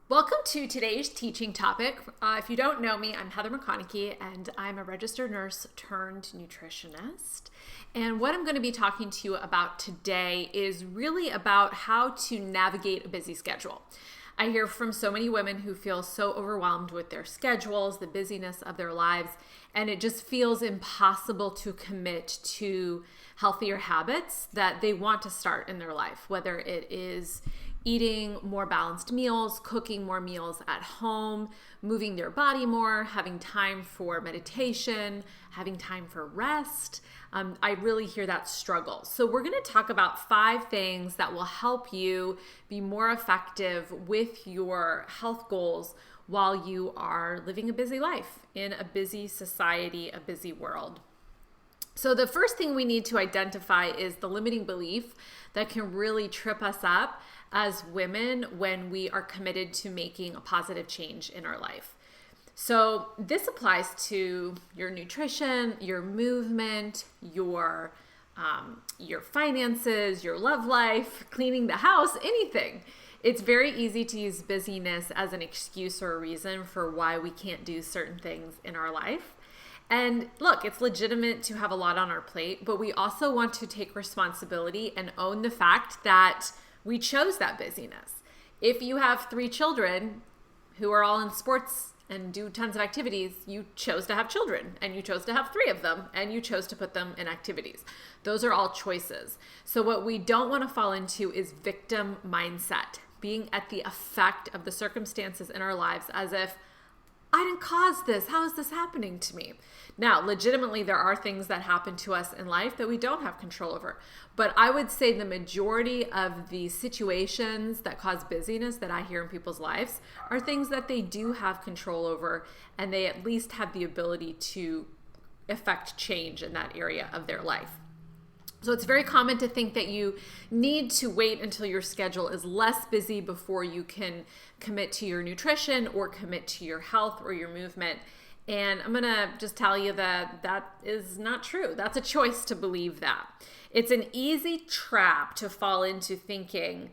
Welcome to today's teaching topic. If you don't know me, I'm Heather McConaughey, and I'm a registered nurse turned nutritionist. And what I'm going to be talking to you about today is really about how to navigate a busy schedule. I hear from so many women who feel so overwhelmed with their schedules, the busyness of their lives, and it just feels impossible to commit to healthier habits that they want to start in their life, whether it is eating more balanced meals, cooking more meals at home, moving their body more, having time for meditation, having time for rest. I really hear that struggle. So we're going to talk about 5 things that will help you be more effective with your health goals while you are living a busy life in a busy society, a busy world. So the first thing we need to identify is the limiting belief that can really trip us up as women when we are committed to making a positive change in our life. So this applies to your nutrition, your movement, your finances, your love life, cleaning the house, anything. It's very easy to use busyness as an excuse or a reason for why we can't do certain things in our life. And look, it's legitimate to have a lot on our plate, but we also want to take responsibility and own the fact that we chose that busyness. If you have 3 children who are all in sports and do tons of activities, you chose to have children and you chose to have 3 of them and you chose to put them in activities. Those are all choices. So what we don't want to fall into is victim mindset, being at the effect of the circumstances in our lives as if I didn't cause this. How is this happening to me? Now, legitimately, there are things that happen to us in life that we don't have control over. But I would say the majority of the situations that cause busyness that I hear in people's lives are things that they do have control over, and they at least have the ability to affect change in that area of their life. So it's very common to think that you need to wait until your schedule is less busy before you can commit to your nutrition or commit to your health or your movement. And I'm going to just tell you that that is not true. That's a choice to believe that. It's an easy trap to fall into thinking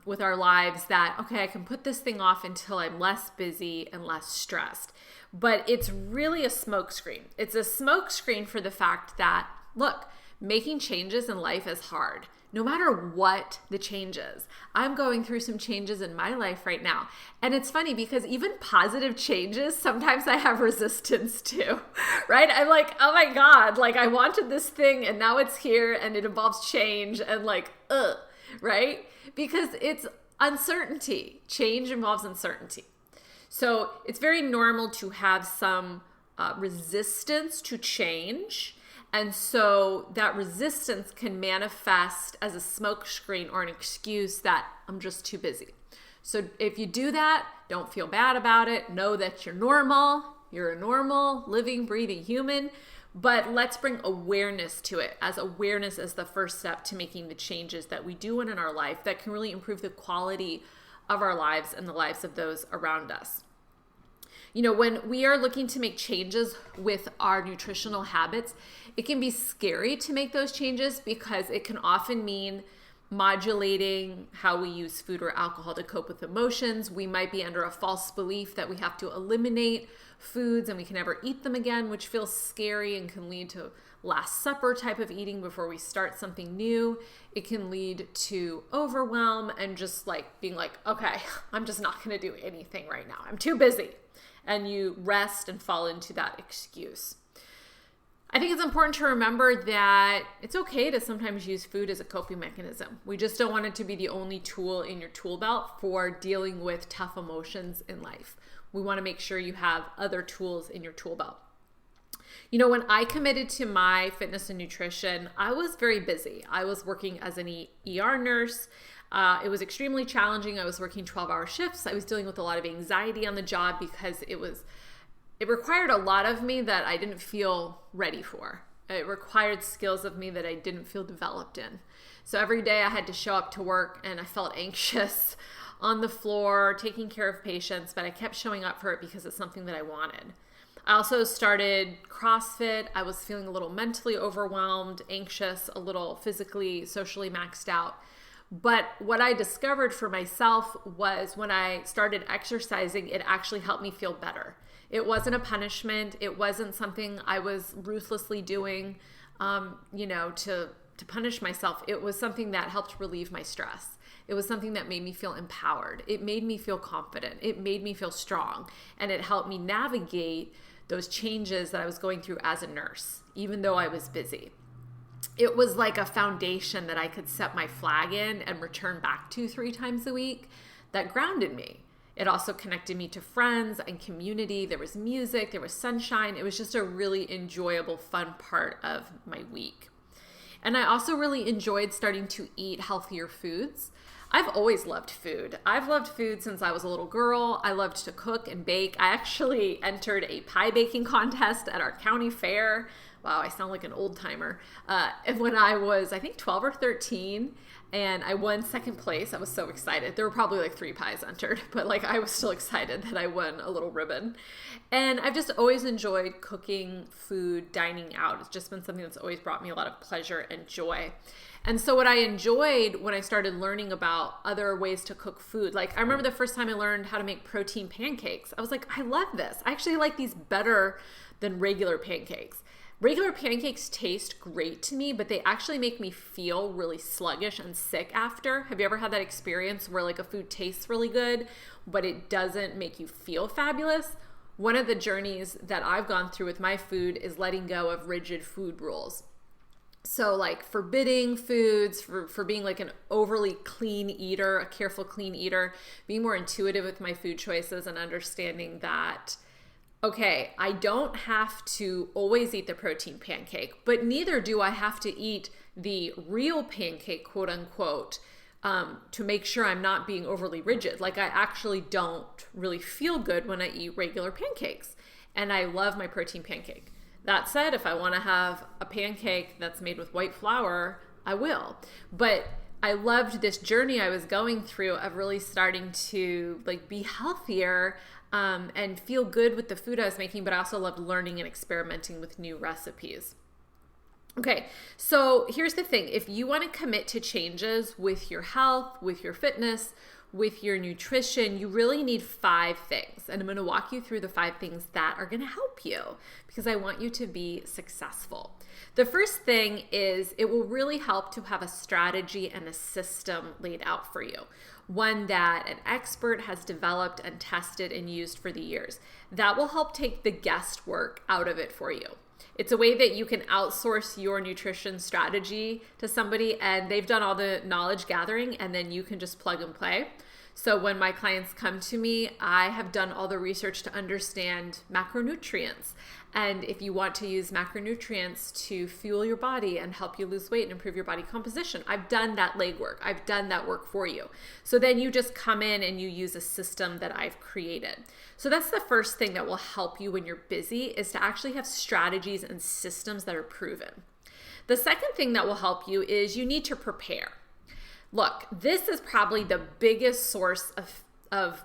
with our lives that, okay, I can put this thing off until I'm less busy and less stressed. But it's really a smokescreen. It's a smokescreen for the fact that, look, making changes in life is hard, no matter what the change is. I'm going through some changes in my life right now. And it's funny because even positive changes, sometimes I have resistance to, right? I'm like, oh my God, like I wanted this thing and now it's here and it involves change and like, right? Because it's uncertainty. Change involves uncertainty. So it's very normal to have some resistance to change. And so that resistance can manifest as a smokescreen or an excuse that I'm just too busy. So if you do that, don't feel bad about it. Know that you're normal. You're a normal, living, breathing human. But let's bring awareness to it, as awareness is the first step to making the changes that we do in our life that can really improve the quality of our lives and the lives of those around us. You know, when we are looking to make changes with our nutritional habits, it can be scary to make those changes because it can often mean modulating how we use food or alcohol to cope with emotions. We might be under a false belief that we have to eliminate foods and we can never eat them again, which feels scary and can lead to Last Supper type of eating before we start something new. It can lead to overwhelm and just like being like, okay, I'm just not going to do anything right now. I'm too busy. And you rest and fall into that excuse. I think it's important to remember that it's okay to sometimes use food as a coping mechanism. We just don't want it to be the only tool in your tool belt for dealing with tough emotions in life. We want to make sure you have other tools in your tool belt. You know, when I committed to my fitness and nutrition, I was very busy. I was working as an ER nurse. It was extremely challenging. I was working 12-hour shifts. I was dealing with a lot of anxiety on the job because it required a lot of me that I didn't feel ready for. It required skills of me that I didn't feel developed in. So every day I had to show up to work and I felt anxious on the floor, taking care of patients, but I kept showing up for it because it's something that I wanted. I also started CrossFit. I was feeling a little mentally overwhelmed, anxious, a little physically, socially maxed out. But what I discovered for myself was when I started exercising, it actually helped me feel better. It wasn't a punishment. It wasn't something I was ruthlessly doing, to punish myself. It was something that helped relieve my stress. It was something that made me feel empowered. It made me feel confident. It made me feel strong. And it helped me navigate those changes that I was going through as a nurse, even though I was busy. It was like a foundation that I could set my flag in and return back to 3 times a week that grounded me. It also connected me to friends and community. There was music, there was sunshine. It was just a really enjoyable, fun part of my week. And I also really enjoyed starting to eat healthier foods. I've always loved food. I've loved food since I was a little girl. I loved to cook and bake. I actually entered a pie baking contest at our county fair. Wow, I sound like an old timer. When I was, I think, 12 or 13, and I won second place. I was so excited. There were probably like 3 pies entered, but I was still excited that I won a little ribbon. And I've just always enjoyed cooking, food, dining out. It's just been something that's always brought me a lot of pleasure and joy. And so what I enjoyed when I started learning about other ways to cook food, I remember the first time I learned how to make protein pancakes. I was like, I love this. I actually like these better than regular pancakes. Regular pancakes taste great to me, but they actually make me feel really sluggish and sick after. Have you ever had that experience where a food tastes really good, but it doesn't make you feel fabulous? One of the journeys that I've gone through with my food is letting go of rigid food rules. So forbidding foods, for being an overly clean eater, a careful clean eater, being more intuitive with my food choices and understanding that, okay, I don't have to always eat the protein pancake, but neither do I have to eat the real pancake, quote unquote, to make sure I'm not being overly rigid. I actually don't really feel good when I eat regular pancakes, and I love my protein pancake. That said, if I want to have a pancake that's made with white flour, I will. But I loved this journey I was going through of really starting to be healthier and feel good with the food I was making, but I also loved learning and experimenting with new recipes. Okay, so here's the thing. If you want to commit to changes with your health, with your fitness, with your nutrition, you really need 5 things. And I'm going to walk you through the 5 things that are going to help you because I want you to be successful. The first thing is it will really help to have a strategy and a system laid out for you. One that an expert has developed and tested and used for the years. That will help take the guesswork out of it for you. It's a way that you can outsource your nutrition strategy to somebody and they've done all the knowledge gathering and then you can just plug and play. So when my clients come to me, I have done all the research to understand macronutrients. And if you want to use macronutrients to fuel your body and help you lose weight and improve your body composition, I've done that legwork. I've done that work for you. So then you just come in and you use a system that I've created. So that's the first thing that will help you when you're busy is to actually have strategies and systems that are proven. The second thing that will help you is you need to prepare. Look, this is probably the biggest source of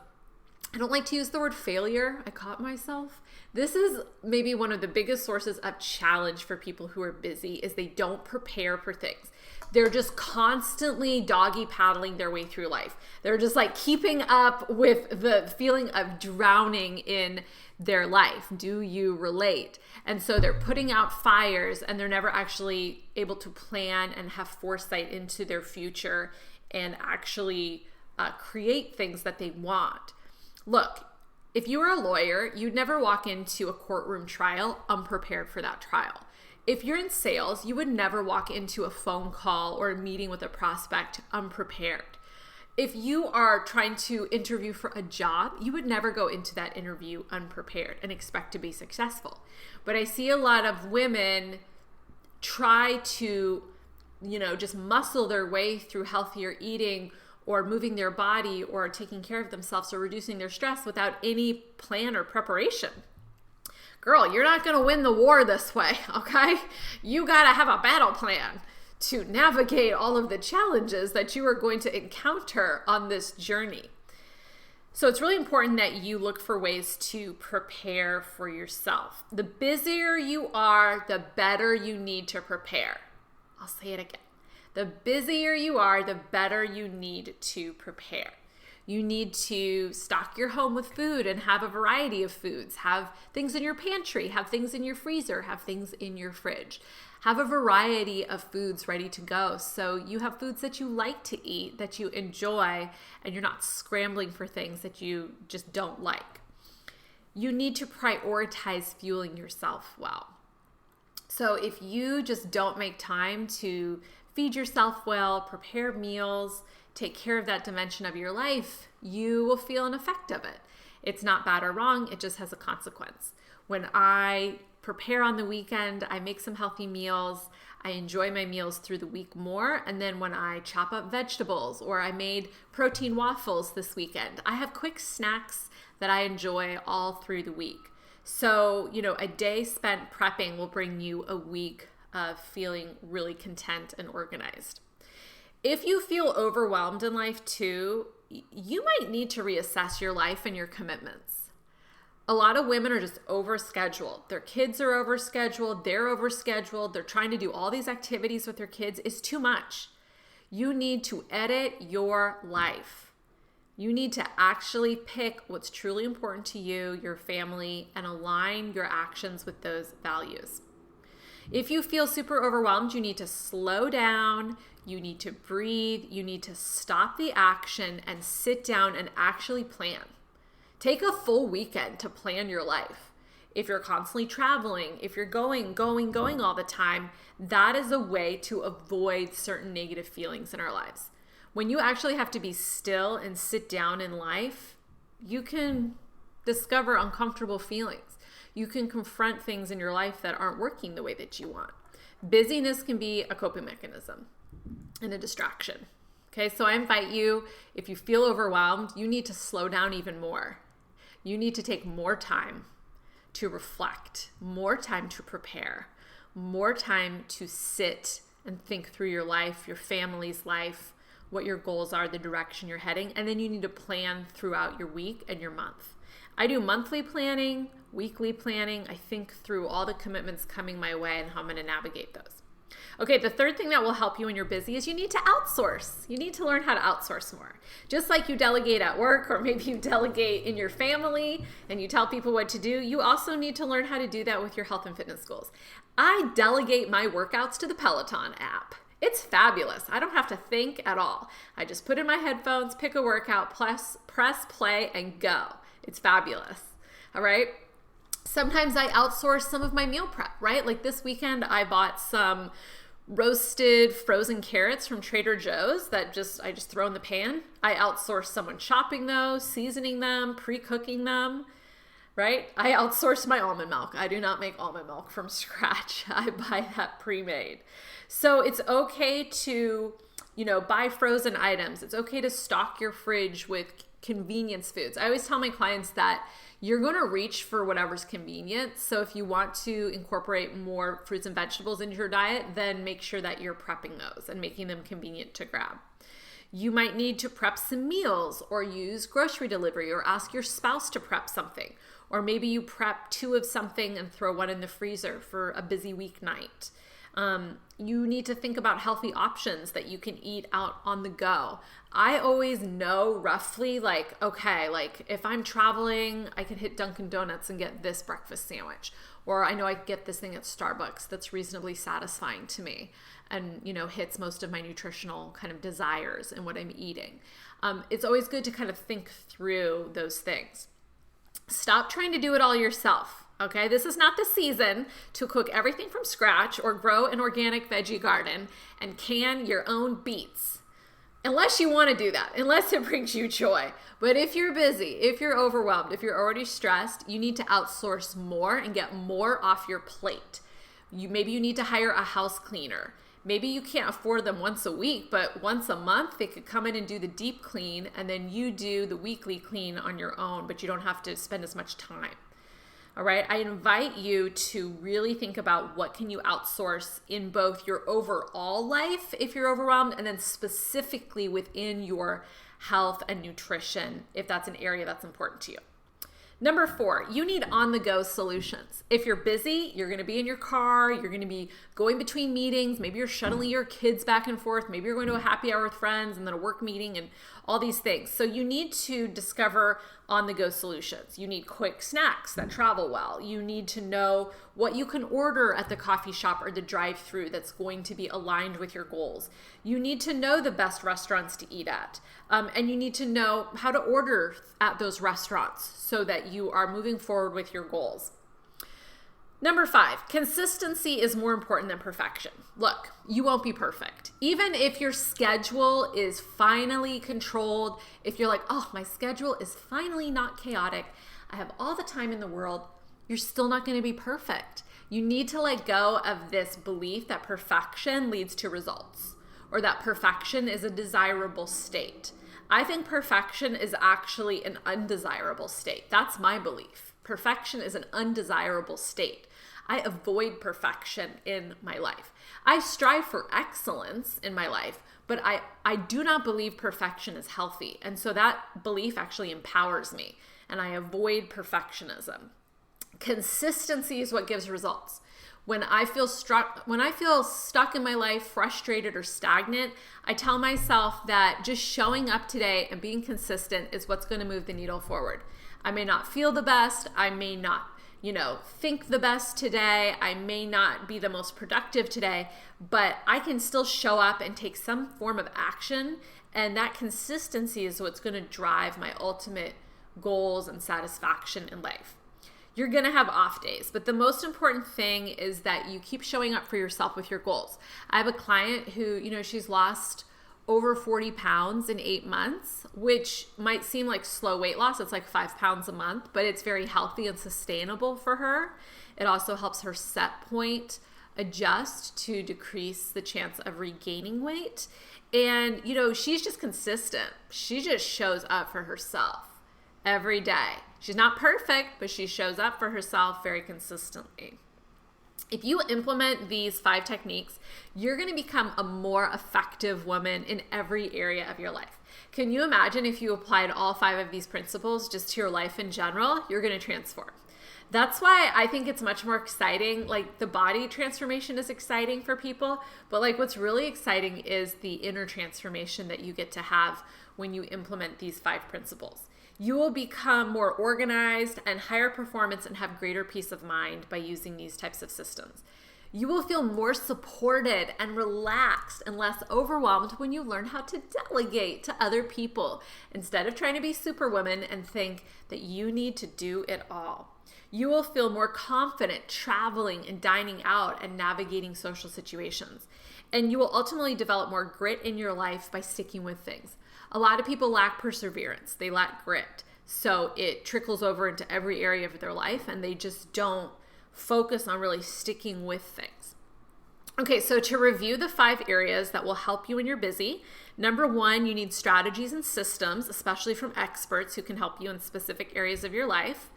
I don't like to use the word failure. I caught myself. This is maybe one of the biggest sources of challenge for people who are busy is they don't prepare for things. They're just constantly doggy paddling their way through life. They're just keeping up with the feeling of drowning in their life. Do you relate? And so they're putting out fires and they're never actually able to plan and have foresight into their future and actually create things that they want. Look, if you were a lawyer, you'd never walk into a courtroom trial unprepared for that trial. If you're in sales, you would never walk into a phone call or a meeting with a prospect unprepared. If you are trying to interview for a job, you would never go into that interview unprepared and expect to be successful. But I see a lot of women try to, just muscle their way through healthier eating or moving their body or taking care of themselves or reducing their stress without any plan or preparation. Girl, you're not going to win the war this way, okay? You got to have a battle plan to navigate all of the challenges that you are going to encounter on this journey. So it's really important that you look for ways to prepare for yourself. The busier you are, the better you need to prepare. I'll say it again. The busier you are, the better you need to prepare. You need to stock your home with food and have a variety of foods. Have things in your pantry, have things in your freezer, have things in your fridge. Have a variety of foods ready to go so you have foods that you like to eat, that you enjoy, and you're not scrambling for things that you just don't like. You need to prioritize fueling yourself well. So if you just don't make time to feed yourself well, prepare meals, take care of that dimension of your life, you will feel an effect of it. It's not bad or wrong, it just has a consequence. When I prepare on the weekend, I make some healthy meals, I enjoy my meals through the week more, and then when I chop up vegetables or I made protein waffles this weekend, I have quick snacks that I enjoy all through the week. So, a day spent prepping will bring you a week of feeling really content and organized. If you feel overwhelmed in life too, you might need to reassess your life and your commitments. A lot of women are just overscheduled. Their kids are overscheduled. They're trying to do all these activities with their kids. It's too much. You need to edit your life. You need to actually pick what's truly important to you, your family, and align your actions with those values. If you feel super overwhelmed, you need to slow down, you need to breathe, you need to stop the action and sit down and actually plan. Take a full weekend to plan your life. If you're constantly traveling, if you're going all the time, that is a way to avoid certain negative feelings in our lives. When you actually have to be still and sit down in life, you can discover uncomfortable feelings. You can confront things in your life that aren't working the way that you want. Busyness can be a coping mechanism and a distraction. Okay, so I invite you, if you feel overwhelmed, you need to slow down even more. You need to take more time to reflect, more time to prepare, more time to sit and think through your life, your family's life, what your goals are, the direction you're heading, and then you need to plan throughout your week and your month. I do monthly planning, weekly planning. I think through all the commitments coming my way and how I'm going to navigate those. Okay, the third thing that will help you when you're busy is you need to outsource. You need to learn how to outsource more. Just like you delegate at work, or maybe you delegate in your family and you tell people what to do, you also need to learn how to do that with your health and fitness goals. I delegate my workouts to the Peloton app. It's fabulous. I don't have to think at all. I just put in my headphones, pick a workout, press play, and go. It's fabulous. All right. Sometimes I outsource some of my meal prep, right? Like this weekend, I bought some roasted frozen carrots from Trader Joe's that I just throw in the pan. I outsource someone chopping those, seasoning them, pre-cooking them, right? I outsource my almond milk. I do not make almond milk from scratch. I buy that pre-made. So it's okay to, buy frozen items. It's okay to stock your fridge with convenience foods. I always tell my clients that you're going to reach for whatever's convenient. So if you want to incorporate more fruits and vegetables into your diet, then make sure that you're prepping those and making them convenient to grab. You might need to prep some meals or use grocery delivery or ask your spouse to prep something. Or maybe you prep 2 of something and throw 1 in the freezer for a busy weeknight. You need to think about healthy options that you can eat out on the go. I always know roughly if I'm traveling, I can hit Dunkin' Donuts and get this breakfast sandwich. Or I know I can get this thing at Starbucks that's reasonably satisfying to me and, hits most of my nutritional kind of desires and what I'm eating. It's always good to kind of think through those things. Stop trying to do it all yourself. Okay, this is not the season to cook everything from scratch or grow an organic veggie garden and can your own beets. Unless you want to do that, unless it brings you joy. But if you're busy, if you're overwhelmed, if you're already stressed, you need to outsource more and get more off your plate. Maybe you need to hire a house cleaner. Maybe you can't afford them once a week, but once a month they could come in and do the deep clean, and then you do the weekly clean on your own, but you don't have to spend as much time. All right, I invite you to really think about what can you outsource in both your overall life if you're overwhelmed, and then specifically within your health and nutrition if that's an area that's important to you. Number 4, you need on-the-go solutions. If you're busy, you're going to be in your car, you're going to be going between meetings, maybe you're shuttling your kids back and forth, maybe you're going to a happy hour with friends and then a work meeting and all these things. So you need to discover on-the-go solutions. You need quick snacks that travel well. You need to know what you can order at the coffee shop or the drive-thru that's going to be aligned with your goals. You need to know the best restaurants to eat at. And you need to know how to order at those restaurants so that you are moving forward with your goals. Number 5, consistency is more important than perfection. Look, you won't be perfect. Even if your schedule is finally controlled, if you're like, oh, my schedule is finally not chaotic, I have all the time in the world, you're still not going to be perfect. You need to let go of this belief that perfection leads to results or that perfection is a desirable state. I think perfection is actually an undesirable state. That's my belief. Perfection is an undesirable state. I avoid perfection in my life. I strive for excellence in my life, but I do not believe perfection is healthy. And so that belief actually empowers me, and I avoid perfectionism. Consistency is what gives results. When I feel stuck in my life, frustrated or stagnant, I tell myself that just showing up today and being consistent is what's going to move the needle forward. I may not feel the best. I may not, think the best today. I may not be the most productive today, but I can still show up and take some form of action. And that consistency is what's going to drive my ultimate goals and satisfaction in life. You're going to have off days, but the most important thing is that you keep showing up for yourself with your goals. I have a client who, she's lost over 40 pounds in 8 months, which might seem like slow weight loss. It's like 5 pounds a month, but it's very healthy and sustainable for her. It also helps her set point adjust to decrease the chance of regaining weight. And, she's just consistent. She just shows up for herself every day. She's not perfect, but she shows up for herself very consistently. If you implement these 5 techniques, you're going to become a more effective woman in every area of your life. Can you imagine if you applied all 5 of these principles just to your life in general? You're going to transform. That's why I think it's much more exciting. Like, the body transformation is exciting for people, but what's really exciting is the inner transformation that you get to have when you implement these 5 principles. You will become more organized and higher performance and have greater peace of mind by using these types of systems. You will feel more supported and relaxed and less overwhelmed when you learn how to delegate to other people instead of trying to be superwoman and think that you need to do it all. You will feel more confident traveling and dining out and navigating social situations. And you will ultimately develop more grit in your life by sticking with things. A lot of people lack perseverance. They lack grit. So it trickles over into every area of their life and they just don't focus on really sticking with things. Okay, so to review the 5 areas that will help you when you're busy. Number 1, you need strategies and systems, especially from experts who can help you in specific areas of your life.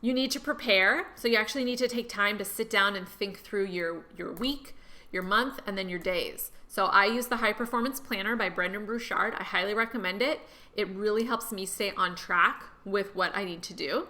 You need to prepare. So you actually need to take time to sit down and think through your week, your month, and then your days. So I use the High Performance Planner by Brendon Burchard. I highly recommend it. It really helps me stay on track with what I need to do.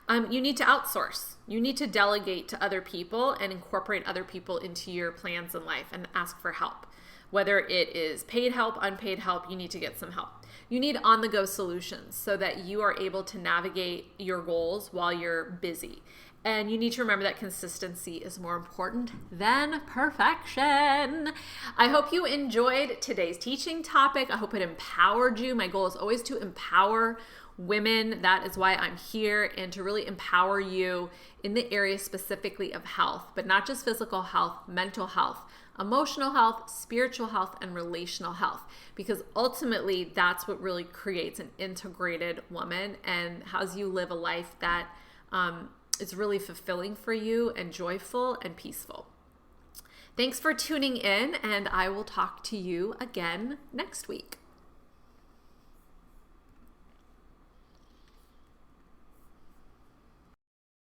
You need to outsource. You need to delegate to other people and incorporate other people into your plans in life and ask for help. Whether it is paid help, unpaid help, you need to get some help. You need on-the-go solutions so that you are able to navigate your goals while you're busy. And you need to remember that consistency is more important than perfection. I hope you enjoyed today's teaching topic. I hope it empowered you. My goal is always to empower women. That is why I'm here, and to really empower you in the area specifically of health, but not just physical health, mental health, emotional health, spiritual health, and relational health, because ultimately that's what really creates an integrated woman and has you live a life that is really fulfilling for you and joyful and peaceful. Thanks for tuning in, and I will talk to you again next week.